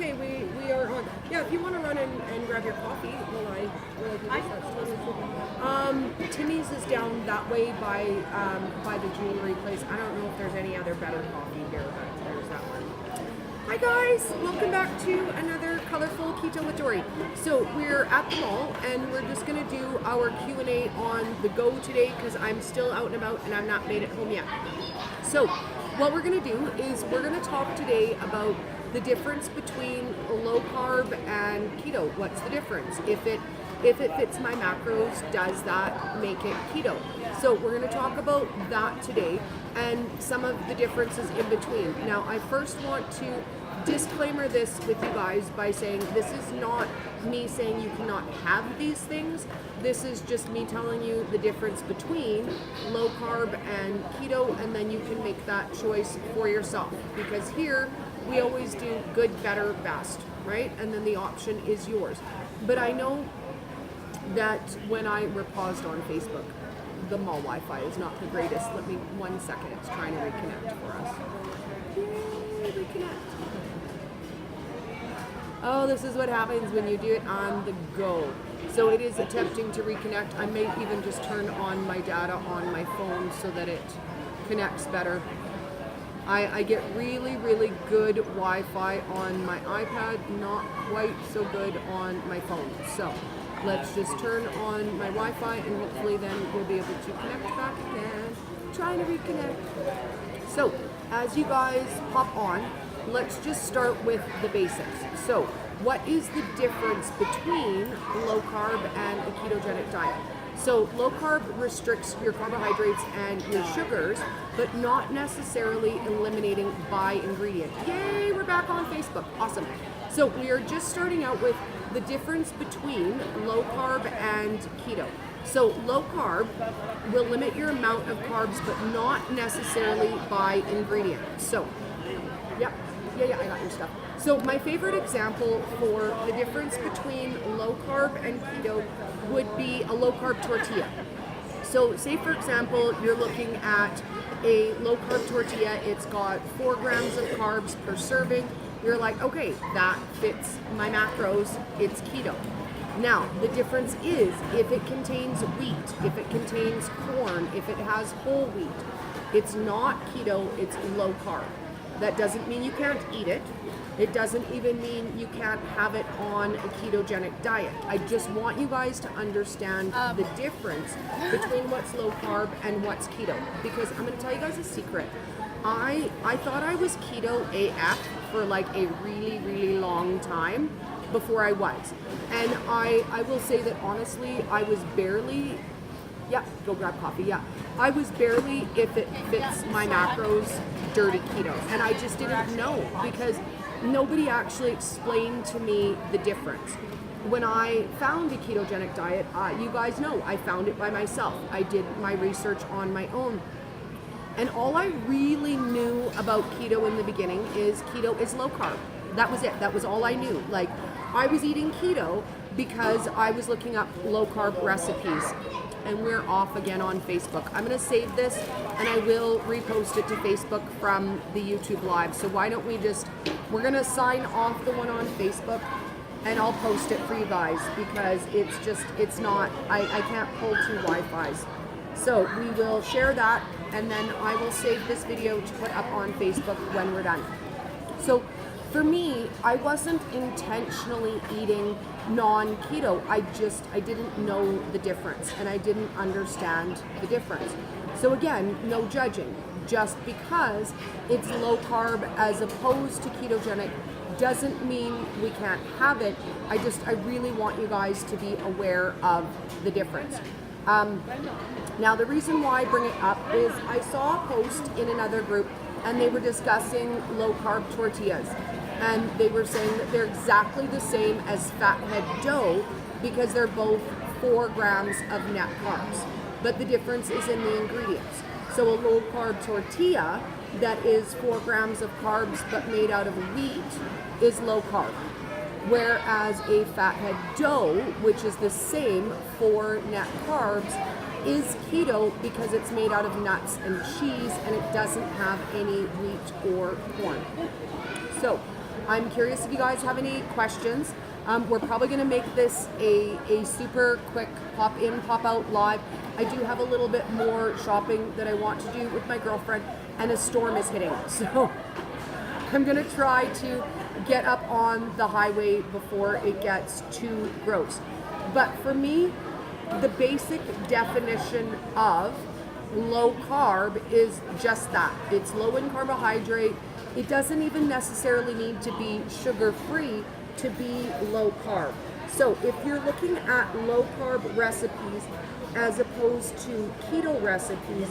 Okay, we are on. Yeah, if you want to run and grab your coffee while I do this, that's totally cool. Timmy's is down that way by the jewelry place. I don't know if there's any other better coffee here, but there's that one. Hi guys, welcome back to another colorful Keto with Dori. So we're at the mall and we're just gonna do our Q&A on the go today because I'm still out and about and I'm not made it home yet. So what we're gonna do is we're gonna talk today about the difference between low carb and keto. What's the difference? If it fits my macros, does that make it keto? So we're going to talk about that today and some of the differences in between. Now, I first want to disclaimer this with you guys by saying this is not me saying you cannot have these things. This is just me telling you the difference between low carb and keto, and then you can make that choice for yourself. Because here, we always do good, better, best, right? And then the option is yours. But I know that when we're paused on Facebook, the mall Wi-Fi is not the greatest. Let me 1 second, it's trying to reconnect for us. Yay, reconnect. Oh, this is what happens when you do it on the go. So it is attempting to reconnect. I may even just turn on my data on my phone so that it connects better. I get really, really good Wi-Fi on my iPad, not quite so good on my phone. So let's just turn on my Wi-Fi and hopefully then we'll be able to connect back again. Trying to reconnect. So as you guys pop on, let's just start with the basics. So what is the difference between low carb and a ketogenic diet? So low carb restricts your carbohydrates and your sugars, but not necessarily eliminating by ingredient. Yay, we're back on Facebook. Awesome. So we are just starting out with the difference between low carb and keto. So low carb will limit your amount of carbs, but not necessarily by ingredient. So, yeah, I got your stuff. So my favorite example for the difference between low carb and keto would be a low carb tortilla. So say for example, you're looking at a low carb tortilla, it's got 4 grams of carbs per serving. You're like, okay, that fits my macros, it's keto. Now, the difference is if it contains wheat, if it contains corn, if it has whole wheat, it's not keto, it's low carb. That doesn't mean you can't eat it. It doesn't even mean you can't have it on a ketogenic diet. I just want you guys to understand the difference between what's low carb and what's keto. Because I'm going to tell you guys a secret. I thought I was keto AF for like a really, really long time before I was. And I will say that honestly, I was barely, yeah, go grab coffee, yeah. I was barely, if it fits my macros, dirty keto. And I just didn't know because nobody actually explained to me the difference. When I found a ketogenic diet, you guys know, I found it by myself. I did my research on my own. And all I really knew about keto in the beginning is keto is low carb. That was it. That was all I knew. Like, I was eating keto because I was looking up low carb recipes. And we're off again on Facebook. I'm going to save this and I will repost it to Facebook from the YouTube live. So why don't we're going to sign off the one on Facebook and I'll post it for you guys because it's not, I can't pull 2 Wi-Fis. So we will share that and then I will save this video to put up on Facebook when we're done. So for me, I wasn't intentionally eating non-keto. I didn't know the difference and I didn't understand the difference. So again, no judging. Just because it's low carb as opposed to ketogenic doesn't mean we can't have it. I really want you guys to be aware of the difference. Now the reason why I bring it up is I saw a post in another group and they were discussing low carb tortillas. And they were saying that they're exactly the same as fathead dough because they're both 4 grams of net carbs. But the difference is in the ingredients. So a low carb tortilla that is 4 grams of carbs but made out of wheat is low carb. Whereas a fathead dough, which is the same 4 net carbs, is keto because it's made out of nuts and cheese and it doesn't have any wheat or corn. So I'm curious if you guys have any questions. We're probably going to make this a super quick pop in, pop out live. I do have a little bit more shopping that I want to do with my girlfriend, and a storm is hitting. So I'm going to try to get up on the highway before it gets too gross. But for me, the basic definition of low carb is just that. It's low in carbohydrate. It doesn't even necessarily need to be sugar-free to be low carb. So if you're looking at low carb recipes as opposed to keto recipes,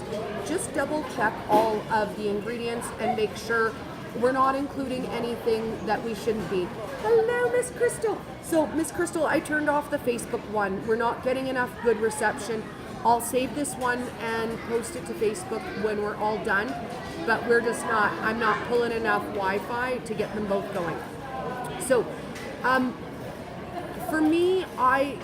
just double check all of the ingredients and make sure we're not including anything that we shouldn't be. Hello, Miss Crystal. So Miss Crystal, I turned off the Facebook one. We're not getting enough good reception. I'll save this one and post it to Facebook when we're all done, but I'm not pulling enough Wi-Fi to get them both going. So for me, I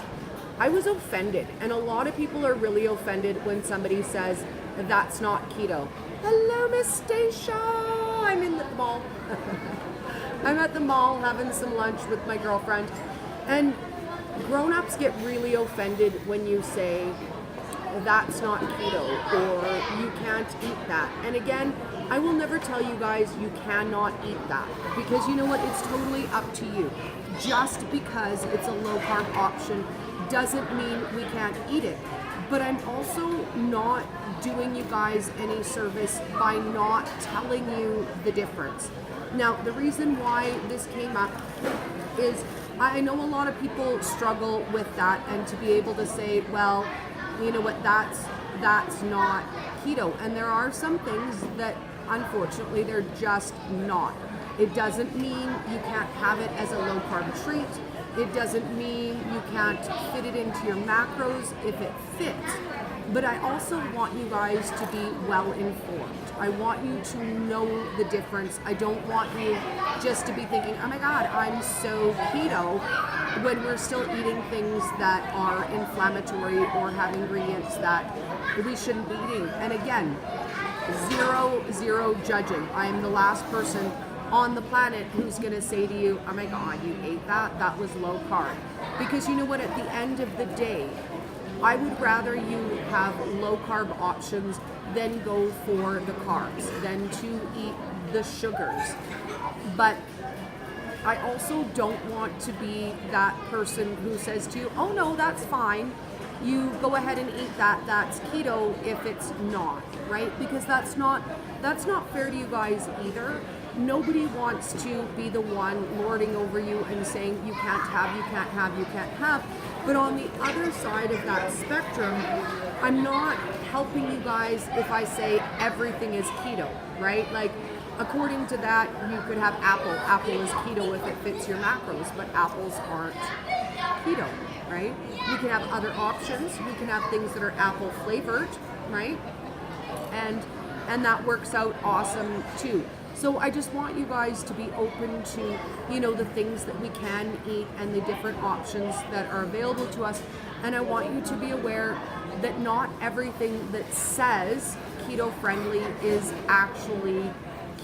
was offended, and a lot of people are really offended when somebody says that's not keto. Hello, Miss Stacia. I'm in the mall. I'm at the mall having some lunch with my girlfriend, and grown-ups get really offended when you say that's not keto or you can't eat that. And again, I will never tell you guys you cannot eat that, because you know what, it's totally up to you. Just because it's a low carb option doesn't mean we can't eat it. But I'm also not doing you guys any service by not telling you the difference. Now, the reason why this came up is I know a lot of people struggle with that, and to be able to say, well, you know what, that's not keto. And there are some things that unfortunately they're just not. It doesn't mean you can't have it as a low carb treat. It doesn't mean you can't fit it into your macros if it fits. But I also want you guys to be well informed. I want you to know the difference. I don't want you just to be thinking, oh my God, I'm so keto, when we're still eating things that are inflammatory or have ingredients that we shouldn't be eating. And again, zero judging. I am the last person on the planet who's going to say to you, oh my God, you ate that? That was low carb. Because you know what, at the end of the day, I would rather you have low carb options than go for the carbs, than to eat the sugars. But I also don't want to be that person who says to you, oh no, that's fine. You go ahead and eat that, that's keto if it's not, right? Because that's not fair to you guys either. Nobody wants to be the one lording over you and saying you can't have, you can't have, you can't have. But on the other side of that spectrum, I'm not helping you guys if I say everything is keto, right? Like, according to that, you could have apple. Apple is keto if it fits your macros, but apples aren't keto, right? We can have other options. We can have things that are apple flavored, right? And that works out awesome too. So I just want you guys to be open to, you know, the things that we can eat and the different options that are available to us. And I want you to be aware that not everything that says keto friendly is actually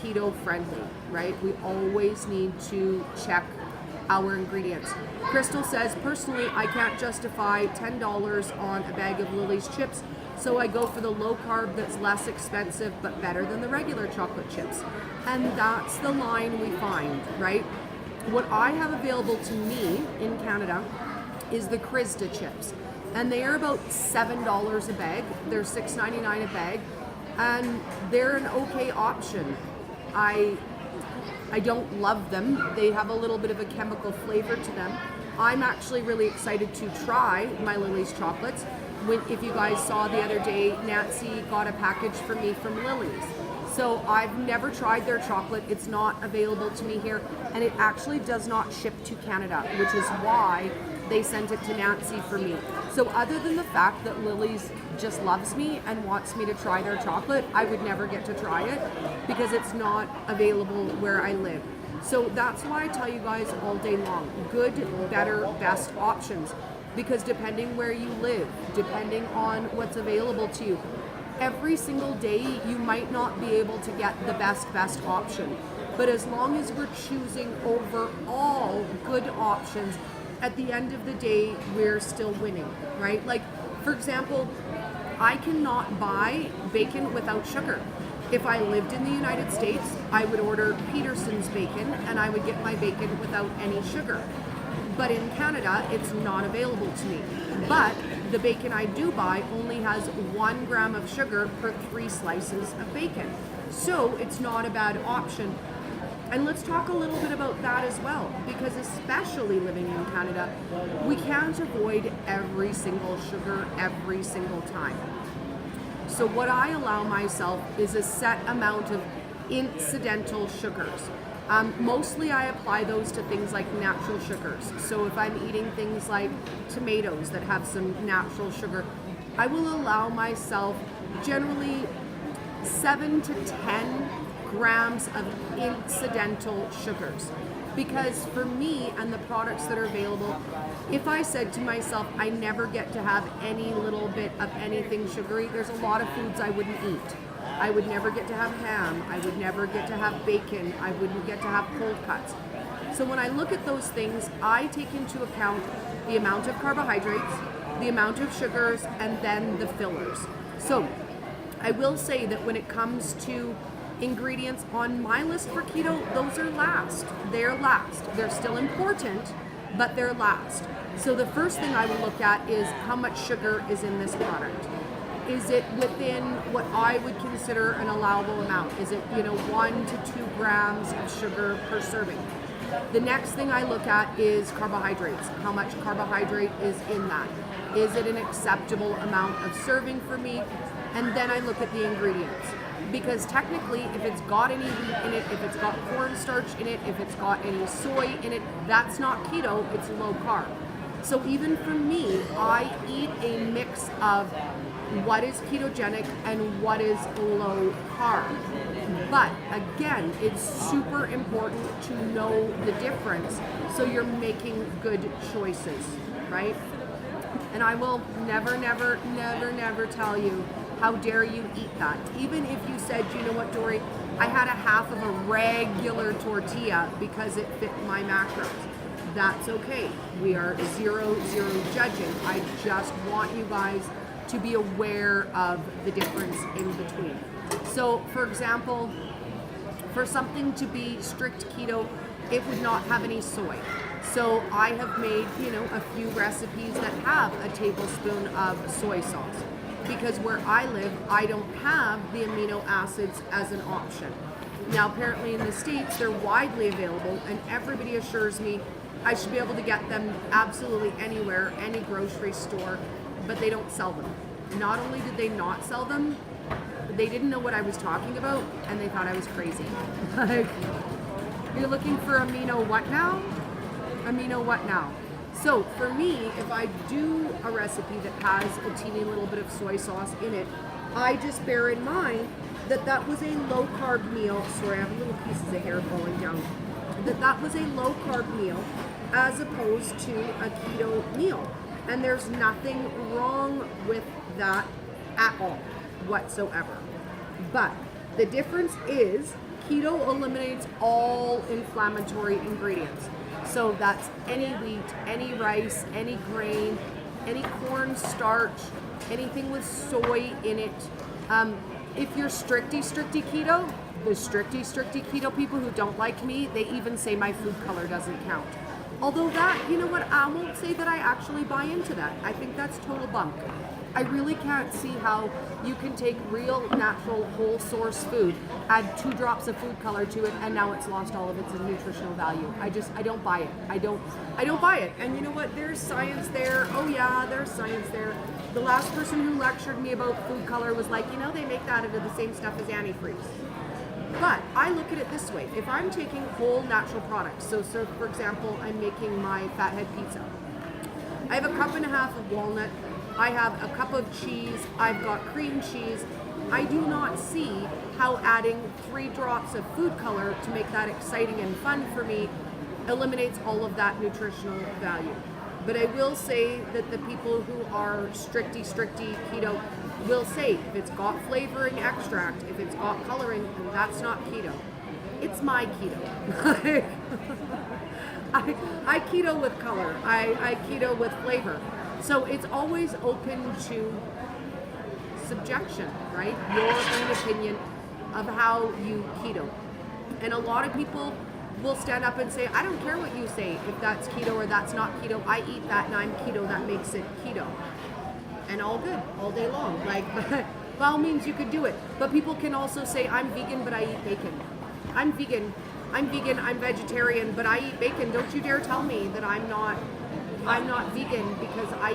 keto friendly, right? We always need to check our ingredients. Crystal says, personally, I can't justify $10 on a bag of Lily's chips, so I go for the low carb that's less expensive but better than the regular chocolate chips. And that's the line we find, right? What I have available to me in Canada is the Krista chips. And they are about $7 a bag. They're $6.99 a bag. And they're an okay option. I don't love them. They have a little bit of a chemical flavor to them. I'm actually really excited to try my Lily's chocolates. If you guys saw the other day, Nancy got a package for me from Lily's. So I've never tried their chocolate. It's not available to me here, and it actually does not ship to Canada, which is why they sent it to Nancy for me. So other than the fact that Lily's just loves me and wants me to try their chocolate, I would never get to try it because it's not available where I live. So that's why I tell you guys all day long, good, better, best options. Because depending where you live, depending on what's available to you, every single day you might not be able to get the best option. But as long as we're choosing overall good options, at the end of the day, we're still winning, right? Like, for example, I cannot buy bacon without sugar. If I lived in the United States, I would order Peterson's bacon and I would get my bacon without any sugar. But in Canada, it's not available to me. But the bacon I do buy only has 1 gram of sugar per 3 slices of bacon. So it's not a bad option. And let's talk a little bit about that as well, because especially living in Canada, we can't avoid every single sugar every single time. So what I allow myself is a set amount of incidental sugars. Mostly I apply those to things like natural sugars. So if I'm eating things like tomatoes that have some natural sugar, I will allow myself generally 7 to 10 grams of incidental sugars. Because for me and the products that are available, if I said to myself, I never get to have any little bit of anything sugary, there's a lot of foods I wouldn't eat. I would never get to have ham. I would never get to have bacon. I wouldn't get to have cold cuts. So when I look at those things, I take into account the amount of carbohydrates, the amount of sugars, and then the fillers. So I will say that when it comes to ingredients on my list for keto, those are last. They're last. They're still important, but they're last. So the first thing I will look at is how much sugar is in this product. Is it within what I would consider an allowable amount? Is it, 1 to 2 grams of sugar per serving? The next thing I look at is carbohydrates. How much carbohydrate is in that? Is it an acceptable amount of serving for me? And then I look at the ingredients. Because technically, if it's got any wheat in it, if it's got cornstarch in it, if it's got any soy in it, that's not keto, it's low carb. So even for me, I eat a mix of what is ketogenic and what is low carb. But again, it's super important to know the difference so you're making good choices, right? And I will never, never, never, never tell you, how dare you eat that? Even if you said, you know what, Dori, I had a half of a regular tortilla because it fit my macros. That's okay. We are zero judging. I just want you guys to be aware of the difference in between. So, for example, for something to be strict keto, it would not have any soy. So I have made, a few recipes that have a tablespoon of soy sauce. Because where I live, I don't have the amino acids as an option. Now, apparently in the States, they're widely available, and everybody assures me I should be able to get them absolutely anywhere, any grocery store, but they don't sell them. Not only did they not sell them, they didn't know what I was talking about, and they thought I was crazy. Like, you're looking for amino what now? Amino what now? So for me, if I do a recipe that has a teeny little bit of soy sauce in it, I just bear in mind that that was a low carb meal. Sorry, I have little pieces of hair falling down. That was a low carb meal as opposed to a keto meal. And there's nothing wrong with that at all whatsoever. But the difference is keto eliminates all inflammatory ingredients. So that's any wheat, any rice, any grain, any corn starch, anything with soy in it. If you're stricty keto, the stricty keto people who don't like me, they even say my food color doesn't count. Although that, you know what, I won't say that I actually buy into that. I think that's total bunk. I really can't see how you can take real, natural, whole source food, add 2 drops of food color to it, and now it's lost all of its nutritional value. I don't buy it. I don't buy it. And you know what? There's science there. Oh yeah, there's science there. The last person who lectured me about food color was like, they make that out of the same stuff as antifreeze. But I look at it this way. If I'm taking whole natural products, so for example, I'm making my fathead pizza. I have a cup and a half of walnut. I have a cup of cheese, I've got cream cheese. I do not see how adding 3 drops of food color to make that exciting and fun for me eliminates all of that nutritional value. But I will say that the people who are stricty keto will say if it's got flavoring extract, if it's got coloring, then that's not keto. it's my keto. I keto with color. I keto with flavor. So it's always open to subjection, right? Your own opinion of how you keto. And a lot of people will stand up and say, I don't care what you say, if that's keto or that's not keto. I eat that and I'm keto, that makes it keto. And all good, all day long. Like, by all means, you could do it. But people can also say, I'm vegan, but I eat bacon. I'm vegan, I'm vegetarian, but I eat bacon. Don't you dare tell me that I'm not vegan because I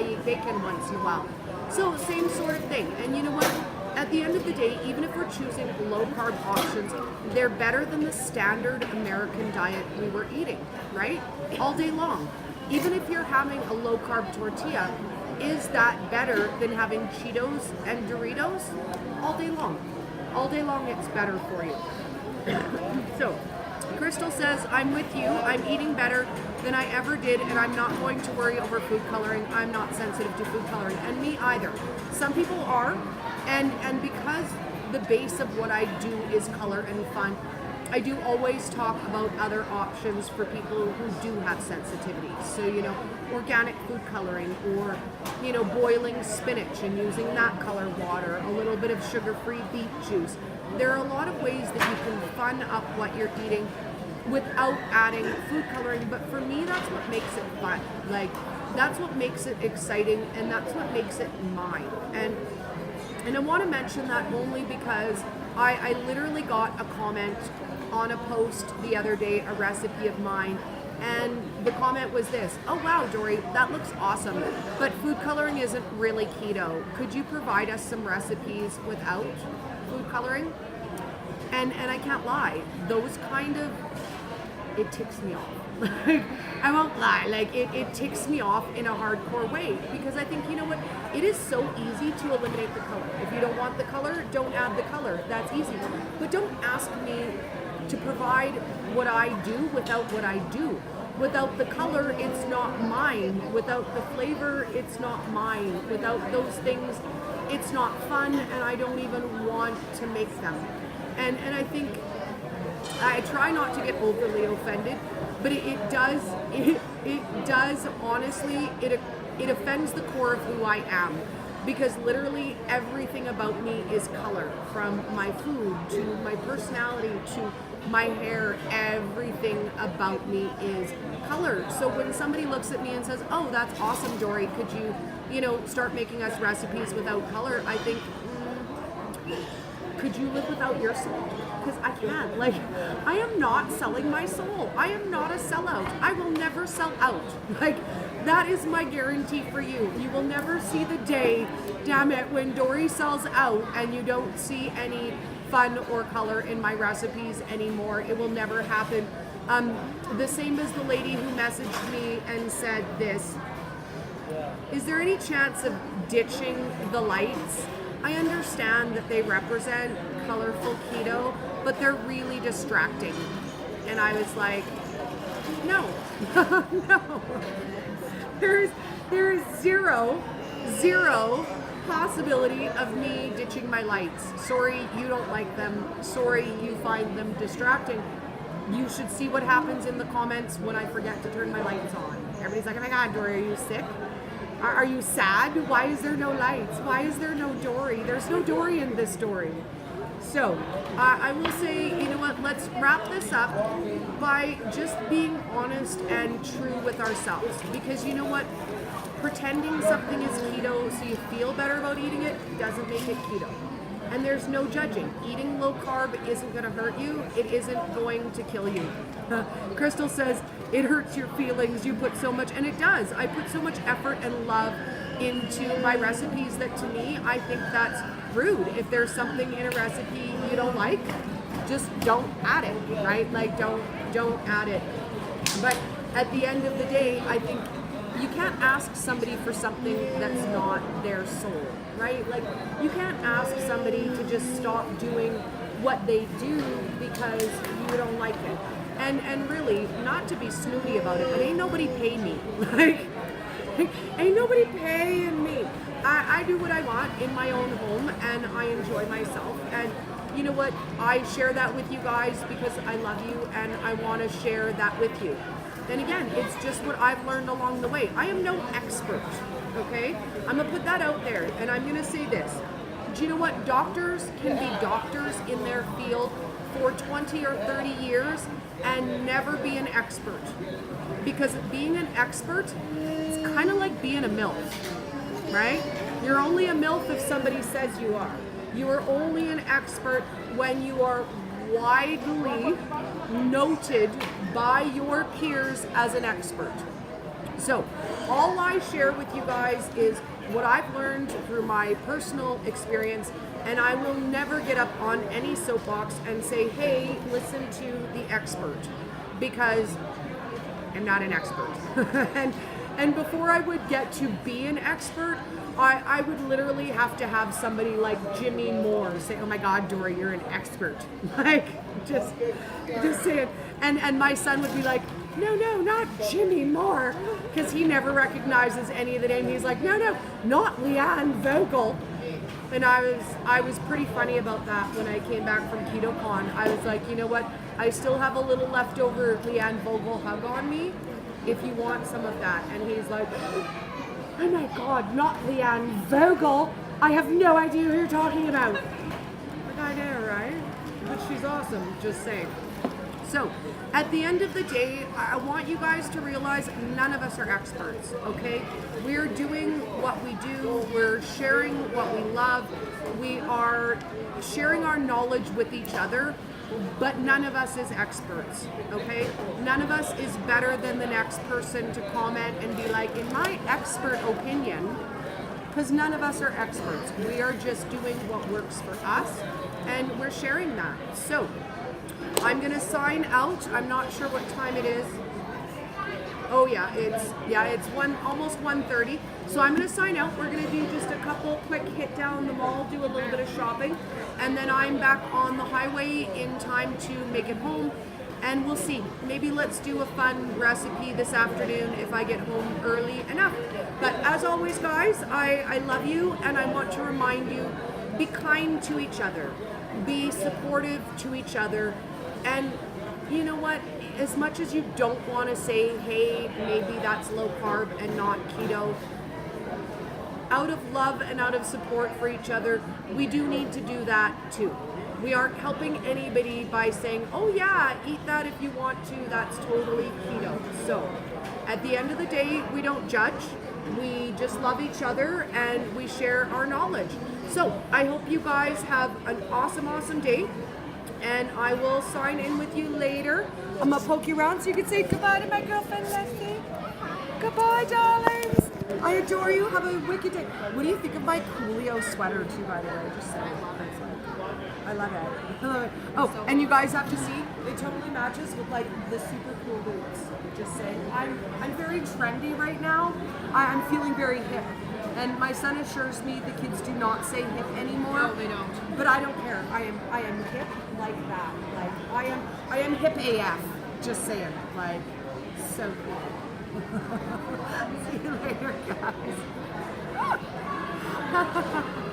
eat bacon once in a while. So same sort of thing. And you know what? At the end of the day, even if we're choosing low carb options, they're better than the standard American diet we were eating, right? All day long. Even if you're having a low carb tortilla, is that better than having Cheetos and Doritos? All day long. All day long it's better for you. So, Crystal says, I'm with you. I'm eating better than I ever did, and I'm not going to worry over food coloring. I'm not sensitive to food coloring, and me either. Some people are, and because the base of what I do is color and fun, I do always talk about other options for people who do have sensitivity. So, organic food coloring, or, boiling spinach and using that color water, a little bit of sugar-free beet juice. There are a lot of ways that you can fun up what you're eating without adding food coloring, but for me, that's what makes it fun. Like, that's what makes it exciting, and that's what makes it mine. And I want to mention that only because I literally got a comment on a post the other day, a recipe of mine, and the comment was this: oh wow, Dori, that looks awesome, but food coloring isn't really keto. Could you provide us some recipes without food coloring? And I can't lie, those kind of, it ticks me off. I won't lie, like it ticks me off in a hardcore way, because I think, you know what, it is so easy to eliminate the color. If you don't want the color, don't add the color. That's easy. But don't ask me to provide what I do without what I do. Without the color, it's not mine. Without the flavor, it's not mine. Without those things, it's not fun, and I don't even want to make them. And I think I try not to get overly offended, but it does honestly, it offends the core of who I am, because literally everything about me is color, from my food to my personality to my hair. Everything about me is color. So when somebody looks at me and says, oh, that's awesome, Dori, could you start making us recipes without color, I think, could you live without your soul? Because I can't. Like, I am not selling my soul. I am not a sellout. I will never sell out. Like, that is my guarantee for you. You will never see the day, damn it, when Dori sells out and you don't see any fun or color in my recipes anymore. It will never happen. The same as the lady who messaged me and said this: is there any chance of ditching the lights? I understand that they represent colorful keto, but they're really distracting. And I was like, no, no. There is zero possibility of me ditching my lights. Sorry, you don't like them. Sorry, you find them distracting. You should see what happens in the comments when I forget to turn my lights on. Everybody's like, oh my God, Dori, are you sick? Are you sad? Why is there no lights? Why is there no Dori? There's no Dori in this story. So I will say, you know what, let's wrap this up by just being honest and true with ourselves. Because you know what, pretending something is keto so you feel better about eating it doesn't make it keto. And there's no judging. Eating low carb isn't going to hurt you. It isn't going to kill you. Crystal says, it hurts your feelings. You put so much, and it does. I put so much effort and love into my recipes that, to me, I think that's rude. If there's something in a recipe you don't like, just don't add it, right? Like, don't add it. But at the end of the day, I think you can't ask somebody for something that's not their soul, right? Like, you can't ask somebody to just stop doing what they do because you don't like it. And really, not to be snooty about it, but ain't nobody pay me. Like, ain't nobody paying me. I do what I want in my own home, and I enjoy myself. And you know what, I share that with you guys because I love you and I want to share that with you. And again, it's just what I've learned along the way. I am no expert, okay? I'm gonna put that out there, and I'm gonna say this. Do you know what? Doctors can be doctors in their field for 20 or 30 years and never be an expert. Because being an expert is kind of like being a MILF, right? You're only a MILF if somebody says you are. You are only an expert when you are widely noted by your peers as an expert. So all I share with you guys is what I've learned through my personal experience, and I will never get up on any soapbox and say, hey, listen to the expert, because I'm not an expert. and before I would get to be an expert, I would literally have to have somebody like Jimmy Moore say, oh my God, Dori, you're an expert. Like, just say it. And my son would be like, no, not Jimmy Moore, because he never recognizes any of the name. He's like, no, not Leanne Vogel. And I was pretty funny about that when I came back from KetoCon. I was like, you know what? I still have a little leftover Leanne Vogel hug on me if you want some of that. And he's like, oh my God, not Leanne Vogel. I have no idea who you're talking about. Like, I know, right? But she's awesome, just saying. So, at the end of the day, I want you guys to realize none of us are experts, okay? We're doing what we do, we're sharing what we love, we are sharing our knowledge with each other, but none of us is experts, okay? None of us is better than the next person to comment and be like, in my expert opinion, because none of us are experts. We are just doing what works for us, and we're sharing that. So, I'm gonna sign out. I'm not sure what time it is. Oh yeah, it's almost 1:30. So I'm gonna sign out. We're gonna do just a couple quick hit down the mall, do a little bit of shopping, and then I'm back on the highway in time to make it home. And we'll see. Maybe let's do a fun recipe this afternoon if I get home early enough. But as always, guys, I love you, and I want to remind you, be kind to each other. Be supportive to each other. And you know what? As much as you don't want to say, hey, maybe that's low carb and not keto, out of love and out of support for each other, we do need to do that too. We aren't helping anybody by saying, oh yeah, eat that if you want to, that's totally keto. So at the end of the day, we don't judge. We just love each other and we share our knowledge. So I hope you guys have an awesome, awesome day. And I will sign in with you later. I'm gonna poke you around so you can say goodbye to my girlfriend, Leslie. Goodbye, darlings. I adore you. Have a wicked day. What do you think of my Coolio sweater too, by the way? Just saying. I love it. Oh, and you guys have to see, it totally matches with like the super cool boots. Just saying. I'm very trendy right now. I'm feeling very hip. And my son assures me the kids do not say hip anymore. No, they don't. But I don't care. I am hip like that. Like I am hip AF. Just saying. Like, so cool. See you later, guys.